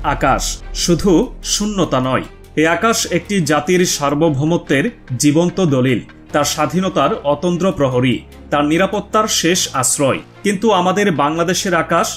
আকাশ শুধু শূন্যতা নয়, এই আকাশ একটি জাতির সার্বভৌমত্বের জীবন্ত দলিল, তার স্বাধীনতার অতন্দ্র প্রহরী, তার নিরাপত্তার শেষ আশ্রয়। কিন্তু আমাদের বাংলাদেশের আকাশ,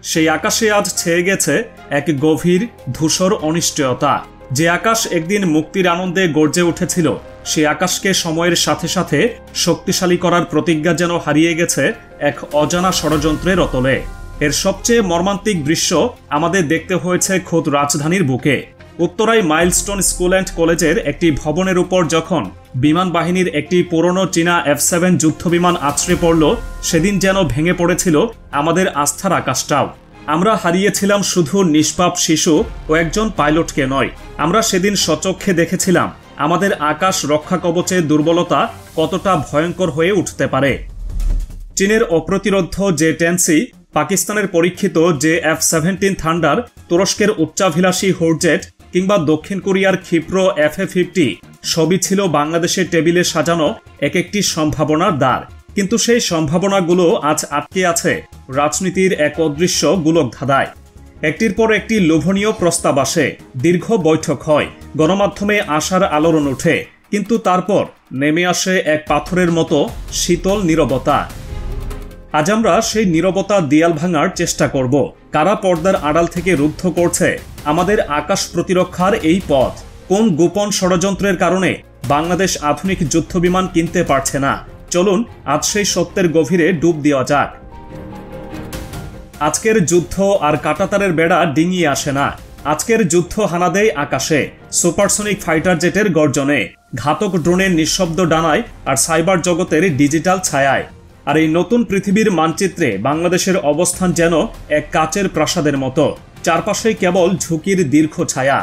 সেই আকাশে আজ ছেয়ে গেছে এক গভীর ধূসর অনিশ্চয়তা। যে আকাশ একদিন মুক্তির আনন্দে গর্জে উঠেছিল, সে আকাশকে সময়ের সাথে সাথে শক্তিশালী করার প্রতিজ্ঞা যেন হারিয়ে গেছে এক অজানা ষড়যন্ত্রের অতলে। এর সবচেয়ে মর্মান্তিক দৃশ্য আমাদের দেখতে হয়েছে খোদ রাজধানীর বুকে। উত্তরায় মাইলস্টোন স্কুল অ্যান্ড কলেজের একটি ভবনের উপর যখন বিমান বাহিনীর একটি পুরনো চীনা F-7 যুদ্ধবিমান আছড়ে পড়ল, সেদিন যেন ভেঙে পড়েছিল আমাদের আস্থার আকাশটাও। আমরা হারিয়েছিলাম শুধু নিষ্পাপ শিশু ও একজন পাইলটকে নয়, আমরা সেদিন স্বচক্ষে দেখেছিলাম আমাদের আকাশ রক্ষা কবচের দুর্বলতা কতটা ভয়ঙ্কর হয়ে উঠতে পারে। চীনের অপ্রতিরোধ্য জে-10C, পাকিস্তানের পরীক্ষিত F-17 থান্ডার, তুরস্কের উচ্চাভিলাষী হোরজেট কিংবা দক্ষিণ কোরিয়ার ক্ষিপ্র FA-50 সবই ছিল বাংলাদেশের টেবিলে সাজানো এক একটি সম্ভাবনার দ্বার। কিন্তু সেই সম্ভাবনাগুলো আজ আটকে আছে রাজনীতির এক অদৃশ্য গোলকধাঁধায়। একটির পর একটি লোভনীয় প্রস্তাব আসে, দীর্ঘ বৈঠক হয়, গণমাধ্যমে আশার আলোড়ন ওঠে, কিন্তু তারপর নেমে আসে এক পাথরের মতো শীতল নীরবতা। আজ আমরা সেই নীরবতা দেয়াল ভাঙার চেষ্টা করব। কারা পর্দার আড়াল থেকে রুদ্ধ করছে আমাদের আকাশ প্রতিরক্ষার এই পথ? কোন গোপন ষড়যন্ত্রের কারণে বাংলাদেশ আধুনিক যুদ্ধবিমান কিনতে পারছে না? চলুন আজ সেই সত্যের গভীরে ডুব দেওয়া যাক। আজকের যুদ্ধ আর কাঁটাতারের বেড়া ডিঙিয়ে আসে না। আজকের যুদ্ধ হানা দেয় আকাশে, সুপারসনিক ফাইটার জেটের গর্জনে, ঘাতক ড্রোনের নিঃশব্দ ডানায় আর সাইবার জগতের ডিজিটাল ছায়ায়। আর এই নতুন পৃথিবীর মানচিত্রে বাংলাদেশের অবস্থান যেন এক কাচের প্রাসাদের মতো, চারপাশে কেবল ঝুঁকির দীর্ঘ ছায়া।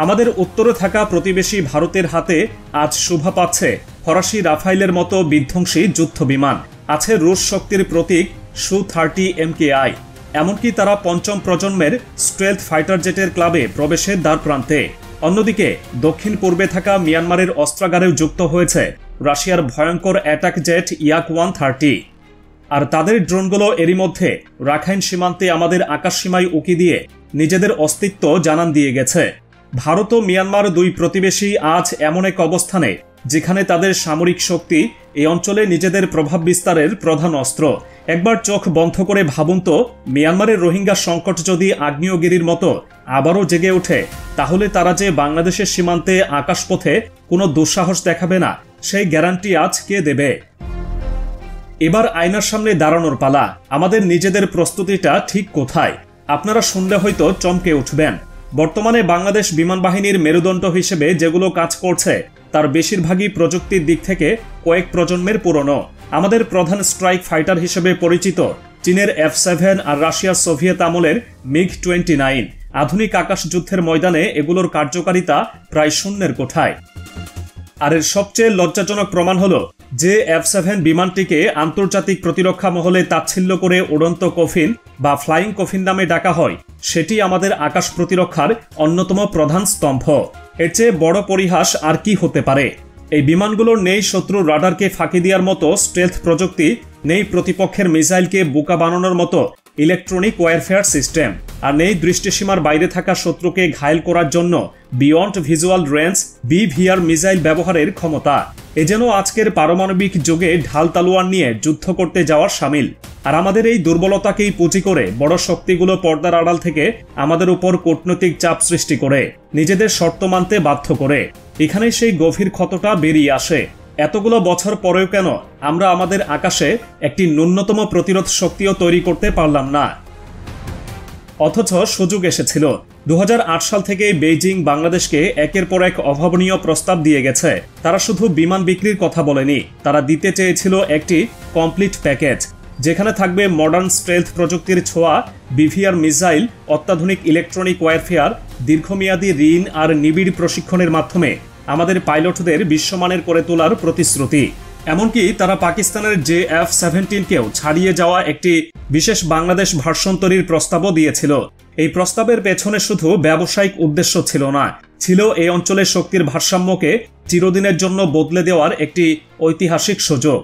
আমাদের উত্তরে থাকা প্রতিবেশী ভারতের হাতে আজ শোভা পাচ্ছে ফরাসি রাফাইলের মতো বিধ্বংসী যুদ্ধবিমান, আছে রুশ শক্তির প্রতীক Su-30 MKI, এমনকি তারা পঞ্চম প্রজন্মের স্টেলথ ফাইটার জেটের ক্লাবে প্রবেশের দ্বার প্রান্তে। অন্যদিকে দক্ষিণ পূর্বে থাকা মিয়ানমারের অস্ত্রাগারেও যুক্ত হয়েছে রাশিয়ার ভয়ঙ্কর অ্যাটাক জেট Yak-130। আর তাদের ড্রোনগুলো এরই মধ্যে রাখাইন সীমান্তে আমাদের আকাশ সীমায় উকি দিয়ে নিজেদের অস্তিত্ব জানান দিয়ে গেছে। ভারত ও মিয়ানমার দুই প্রতিবেশী আজ এমন এক অবস্থানে যেখানে তাদের সামরিক শক্তি এই অঞ্চলে নিজেদের প্রভাব বিস্তারের প্রধান অস্ত্র। একবার চোখ বন্ধ করে ভাবুন তো, মিয়ানমারের রোহিঙ্গা সংকট যদি আগ্নেয়গিরির মতো আবারও জেগে ওঠে, তাহলে তারা যে বাংলাদেশের সীমান্তে আকাশপথে কোনো দুঃসাহস দেখাবে না, সেই গ্যারান্টি আজ কে দেবে? এবার আয়নার সামনে দাঁড়ানোর পালা। আমাদের নিজেদের প্রস্তুতিটা ঠিক কোথায়? আপনারা শুনলে হয়তো চমকে উঠবেন। বর্তমানে বাংলাদেশ বিমান বাহিনীর মেরুদণ্ড হিসেবে যেগুলো কাজ করছে তার বেশিরভাগই প্রযুক্তির দিক থেকে কয়েক প্রজন্মের পুরনো। আমাদের প্রধান স্ট্রাইক ফাইটার হিসেবে পরিচিত চীনের F-7 আর রাশিয়ার সোভিয়েত আমলের MiG-29, আধুনিক আকাশ যুদ্ধের ময়দানে এগুলোর কার্যকারিতা প্রায় শূন্যের কোঠায়। আর এর সবচেয়ে লজ্জাজনক প্রমাণ হলো যে F-7 বিমানটিকে আন্তর্জাতিক প্রতিরক্ষা মহলে তাচ্ছিল্য করে উড়ন্ত কফিন বা ফ্লাইং কফিন নামে ডাকা হয়, সেটি আমাদের আকাশ প্রতিরক্ষার অন্যতম প্রধান স্তম্ভ। এর চেয়ে বড় পরিহাস আর কি হতে পারে? এই বিমানগুলোর নেই শত্রুর রাডারকে ফাঁকি দেওয়ার মতো স্টেলথ প্রযুক্তি, নেই প্রতিপক্ষের মিসাইলকে বোকা বানানোর মতো ইলেকট্রনিক ওয়ারফেয়ার সিস্টেম, আর নেই দৃষ্টিসীমার বাইরে থাকা শত্রুকে ঘায়েল করার জন্য beyond visual range BVR missile ব্যবহারের ক্ষমতা। এ যেন আজকের পারমাণবিক যুগে ঢাল তালোয়ার নিয়ে যুদ্ধ করতে যাওয়ার সামিল। আর আমাদের এই দুর্বলতাকেই পুঁজি করে বড় শক্তিগুলো পর্দার আড়াল থেকে আমাদের উপর কূটনৈতিক চাপ সৃষ্টি করে, নিজেদের শর্ত মানতে বাধ্য করে। এখানেই সেই গভীর ক্ষতটা বেরিয়ে আসে। এতগুলো বছর পরেও কেন আমরা আমাদের আকাশে একটি ন্যূনতম প্রতিরোধ শক্তিও তৈরি করতে পারলাম না? অথচ সুযোগ এসেছিল। 2008 সাল থেকে বেইজিং বাংলাদেশকে একের পর এক অভাবনীয় প্রস্তাব দিয়ে গেছে। তারা শুধু বিমান বিক্রির কথা বলেনি, তারা দিতে চেয়েছিল একটি কমপ্লিট প্যাকেজ, যেখানে থাকবে মডার্ন স্টেলথ প্রযুক্তির ছোঁয়া, BVR মিসাইল, অত্যাধুনিক ইলেকট্রনিক ওয়ারফেয়ার, দীর্ঘমেয়াদী ঋণ আর নিবিড় প্রশিক্ষণের মাধ্যমে আমাদের পাইলটদের বিশ্বমানের করে তোলার প্রতিশ্রুতি। এমনকি তারা পাকিস্তানের F-17কেও ছাড়িয়ে যাওয়া একটি বিশেষ বাংলাদেশ ভার্সন তৈরির প্রস্তাবও দিয়েছিল। এই প্রস্তাবের পেছনে শুধু ব্যবসায়িক উদ্দেশ্য ছিল না, ছিল এই অঞ্চলের শক্তির ভারসাম্যকে চিরদিনের জন্য বদলে দেওয়ার একটি ঐতিহাসিক সুযোগ।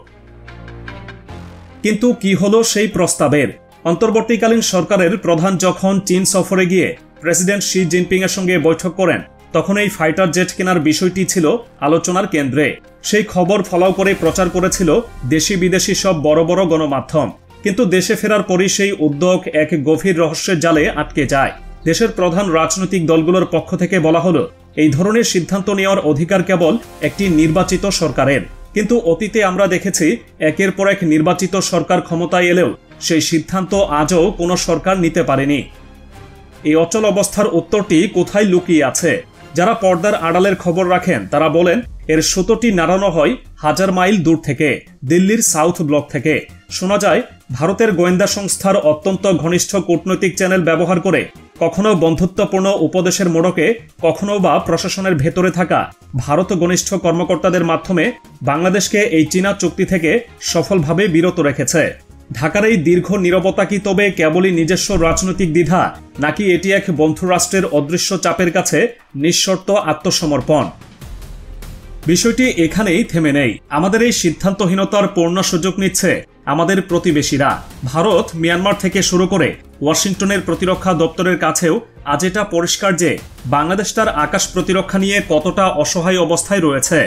কিন্তু কি হলো সেই প্রস্তাবের? অন্তর্বর্তীকালীন সরকারের প্রধান যখন চীন সফরে গিয়ে প্রেসিডেন্ট শি জিনপিং এর সঙ্গে বৈঠক করেন, তখন এই ফাইটার জেট কেনার বিষয়টি ছিল আলোচনার কেন্দ্রে। সেই খবর ফলাও করে প্রচার করেছিল দেশি বিদেশি সব বড় বড় গণমাধ্যম। কিন্তু দেশে ফেরার পরই সেই উদ্যোগ এক গভীর রহস্যের জালে আটকে যায়। দেশের প্রধান রাজনৈতিক দলগুলোর পক্ষ থেকে বলা হলো, এই ধরনের সিদ্ধান্ত নেওয়ার অধিকার কেবল একটি নির্বাচিত সরকারের। কিন্তু অতীতে আমরা দেখেছি একের পর এক নির্বাচিত সরকার ক্ষমতায় এলেও সেই সিদ্ধান্ত আজও কোনো সরকার নিতে পারেনি। এই অচল অবস্থার উত্তরটি কোথায় লুকিয়ে আছে? যারা পর্দার আড়ালের খবর রাখেন তারা বলেন, এর সুতোটি নাড়ানো হয় 1000 মাইল দূর থেকে, দিল্লির সাউথ ব্লক থেকে। শোনা যায় ভারতের গোয়েন্দা সংস্থার অত্যন্ত ঘনিষ্ঠ কূটনৈতিক চ্যানেল ব্যবহার করে কখনো বন্ধুত্বপূর্ণ উপদেশের মোড়কে, কখনো বা প্রশাসনের ভেতরে থাকা ভারত ঘনিষ্ঠ কর্মকর্তাদের মাধ্যমে বাংলাদেশকে এই চীনা চুক্তি থেকে সফলভাবে বিরত রেখেছে। ঢাকার এই দীর্ঘ নীরবতা কি তবে কেবলই নিজস্ব রাজনৈতিক দ্বিধা, নাকি এটি এক বন্ধুরাষ্ট্রের অদৃশ্য চাপের কাছে নিঃশর্ত আত্মসমর্পণ? বিষয়টি এখানেই থেমে নেই। আমাদের এই সিদ্ধান্তহীনতার পূর্ণ সুযোগ নিচ্ছে আমাদের প্রতিবেশীরা। ভারত, মিয়ানমার থেকে শুরু করে ওয়াশিংটনের প্রতিরক্ষা দপ্তরের কাছেও আজ এটা পরিষ্কার যে বাংলাদেশ তার আকাশ প্রতিরক্ষা নিয়ে কতটা অসহায় অবস্থায় রয়েছে।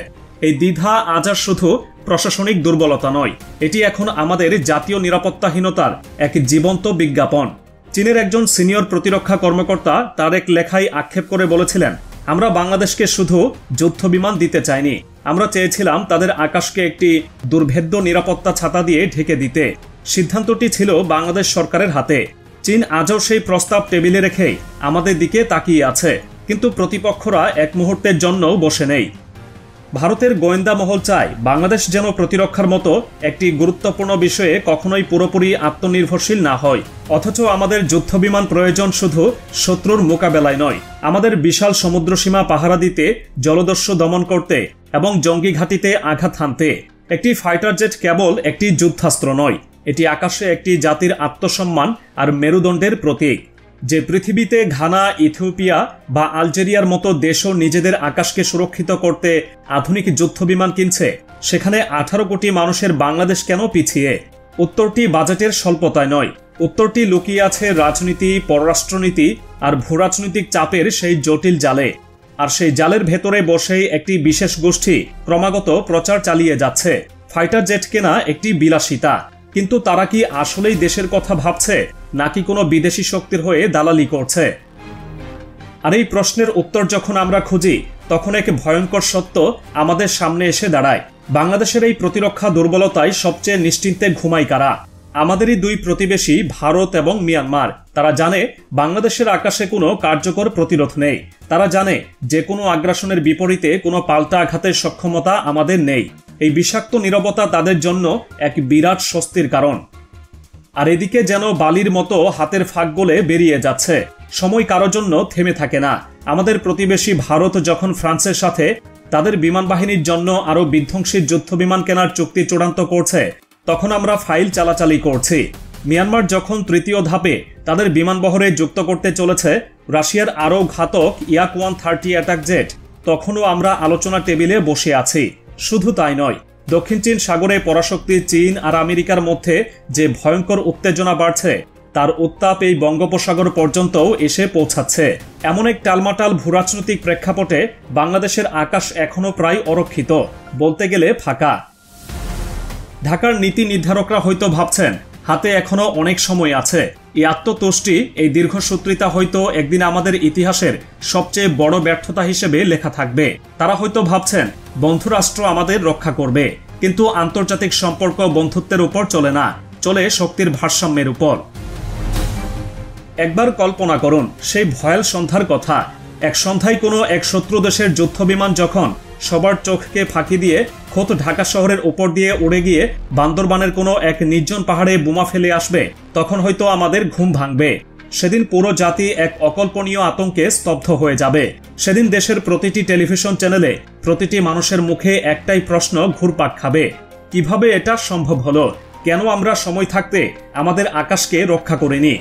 এই দ্বিধা আজ আর শুধু প্রশাসনিক দুর্বলতা নয়, এটি এখন আমাদের জাতীয় নিরাপত্তাহীনতার এক জীবন্ত বিজ্ঞাপন। চীনের একজন সিনিয়র প্রতিরক্ষা কর্মকর্তা তার এক লেখায় আক্ষেপ করে বলেছিলেন, আমরা বাংলাদেশকে শুধু যুদ্ধ বিমান দিতে চাইনি, আমরা চেয়েছিলাম তাদের আকাশকে একটি দুর্ভেদ্য নিরাপত্তা ছাতা দিয়ে ঢেকে দিতে। সিদ্ধান্তটি ছিল বাংলাদেশ সরকারের হাতে। চীন আজও সেই প্রস্তাব টেবিলে রেখেই আমাদের দিকে তাকিয়ে আছে, কিন্তু প্রতিপক্ষরা এক মুহূর্তের জন্যও বসে নেই। ভারতের গোয়েন্দা মহল চায় বাংলাদেশ যেন প্রতিরক্ষার মতো একটি গুরুত্বপূর্ণ বিষয়ে কখনোই পুরোপুরি আত্মনির্ভরশীল না হয়। অথচ আমাদের যুদ্ধবিমান প্রয়োজন শুধু শত্রুর মোকাবেলায় নয়, আমাদের বিশাল সমুদ্রসীমা পাহারা দিতে, জলদস্যু দমন করতে এবং জঙ্গি ঘাঁটিতে আঘাত হানতে। একটি ফাইটার জেট কেবল একটি যুদ্ধাস্ত্র নয়, এটি আকাশে একটি জাতির আত্মসম্মান আর মেরুদণ্ডের প্রতীক। যে পৃথিবীতে ঘানা, ইথিওপিয়া বা আলজেরিয়ার মতো দেশও নিজেদের আকাশকে সুরক্ষিত করতে আধুনিক যুদ্ধবিমান কিনছে, সেখানে 18 কোটি মানুষের বাংলাদেশ কেন পিছিয়ে? উত্তরটি বাজেটের স্বল্পতায় নয়, উত্তরটি লুকিয়ে আছে রাজনীতি, পররাষ্ট্রনীতি আর ভূরাজনৈতিক চাপের সেই জটিল জালে। আর সেই জালের ভেতরে বসেই একটি বিশেষ গোষ্ঠী ক্রমাগত প্রচার চালিয়ে যাচ্ছে ফাইটার জেট কেনা একটি বিলাসিতা। কিন্তু তারা কি আসলেই দেশের কথা ভাবছে, নাকি কোনো বিদেশি শক্তির হয়ে দালালি করছে? আর এই প্রশ্নের উত্তর যখন আমরা খুঁজি, তখন এক ভয়ঙ্কর সত্য আমাদের সামনে এসে দাঁড়ায়। বাংলাদেশের এই প্রতিরক্ষা দুর্বলতায় সবচেয়ে নিশ্চিন্তে ঘুমায় কারা? আমাদেরই দুই প্রতিবেশী ভারত এবং মিয়ানমার। তারা জানে বাংলাদেশের আকাশে কোনো কার্যকর প্রতিরোধ নেই। তারা জানে যে কোনো আগ্রাসনের বিপরীতে কোনো পাল্টা আঘাতের সক্ষমতা আমাদের নেই। এই বিষাক্ত নীরবতা তাদের জন্য এক বিরাট স্বস্তির কারণ। আর এদিকে যেন বালির মতো হাতের ফাঁক গলে বেরিয়ে যাচ্ছে। সময় কারোর জন্য থেমে থাকে না। আমাদের প্রতিবেশী ভারত যখন ফ্রান্সের সাথে তাদের বিমান বাহিনীর জন্য আরও বিধ্বংসী যুদ্ধবিমান কেনার চুক্তি চূড়ান্ত করছে, তখন আমরা ফাইল চালাচালি করছি। মিয়ানমার যখন তৃতীয় ধাপে তাদের বিমানবহরে যুক্ত করতে চলেছে রাশিয়ার আরও ঘাতক ইয়াক 130 অ্যাটাক জেট, তখনও আমরা আলোচনা টেবিলে বসে আছি। শুধু তাই নয়, দক্ষিণ চীন সাগরে পরাশক্তি চীন আর আমেরিকার মধ্যে যে ভয়ঙ্কর উত্তেজনা বাড়ছে, তার উত্তাপ এই বঙ্গোপসাগর পর্যন্তও এসে পৌঁছাচ্ছে। এমন এক টালমাটাল ভূরাজনৈতিক প্রেক্ষাপটে বাংলাদেশের আকাশ এখনও প্রায় অরক্ষিত, বলতে গেলে ফাঁকা। ঢাকার নীতি নির্ধারকরা হয়তো ভাবছেন হাতে এখনো অনেক সময় আছে। এই আত্মতুষ্টি, এই দীর্ঘসূত্রিতা হয়তো একদিন আমাদের ইতিহাসের সবচেয়ে বড় ব্যর্থতা হিসেবে লেখা থাকবে। তারা হয়তো ভাবছেন বন্ধুরাষ্ট্র আমাদের রক্ষা করবে, কিন্তু আন্তর্জাতিক সম্পর্ক বন্ধুত্বের উপর চলে না, চলে শক্তির ভারসাম্যের উপর। একবার কল্পনা করুন সেই ভয়াল সন্ধ্যার কথা। এক সন্ধ্যায় কোনো এক শত্রু দেশের যুদ্ধবিমান যখন সবার চোখকে ফাঁকি দিয়ে খোদ ঢাকা শহরের উপর দিয়ে উড়ে গিয়ে বান্দরবানের কোনো এক নির্জন পাহাড়ে বোমা ফেলে আসবে, তখন হয়তো আমাদের ঘুম ভাঙবে। সেদিন পুরো জাতি এক অকল্পনীয় আতঙ্কে স্তব্ধ হয়ে যাবে। সেদিন দেশের প্রতিটি টেলিভিশন চ্যানেলে প্রতিটি মানুষের মুখে একটাই প্রশ্ন ঘুরপাক খাবে, কিভাবে এটা সম্ভব হলো? কেন আমরা সময় থাকতে আমাদের আকাশকে রক্ষা করিনি?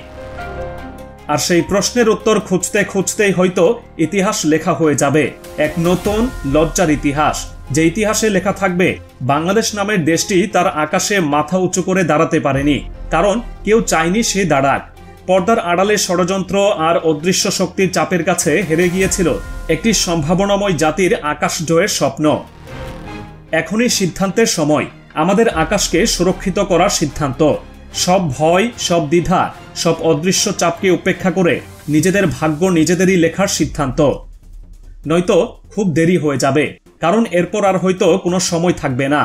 আর সেই প্রশ্নের উত্তর খুঁজতে খুঁজতেই হয়তো ইতিহাস লেখা হয়ে যাবে, এক নতুন লজ্জার ইতিহাস। যে ইতিহাসে লেখা থাকবে বাংলাদেশ নামের দেশটি তার আকাশে মাথা উঁচু করে দাঁড়াতে পারেনি, কারণ কেউ চায়নি সে দাঁড়াক। পর্দার আড়ালে ষড়যন্ত্র আর অদৃশ্য শক্তির চাপের কাছে হেরে গিয়েছিল একটি সম্ভাবনাময় জাতির আকাশ জয়ের স্বপ্ন। এখনই সিদ্ধান্তের সময়, আমাদের আকাশকে সুরক্ষিত করার সিদ্ধান্ত। সব ভয়, সব দ্বিধা, সব অদৃশ্য চাপকে উপেক্ষা করে নিজেদের ভাগ্য নিজেদেরই লেখার সিদ্ধান্ত। নয়তো খুব দেরি হয়ে যাবে, কারণ এরপর আর হয়তো কোনো সময় থাকবে না।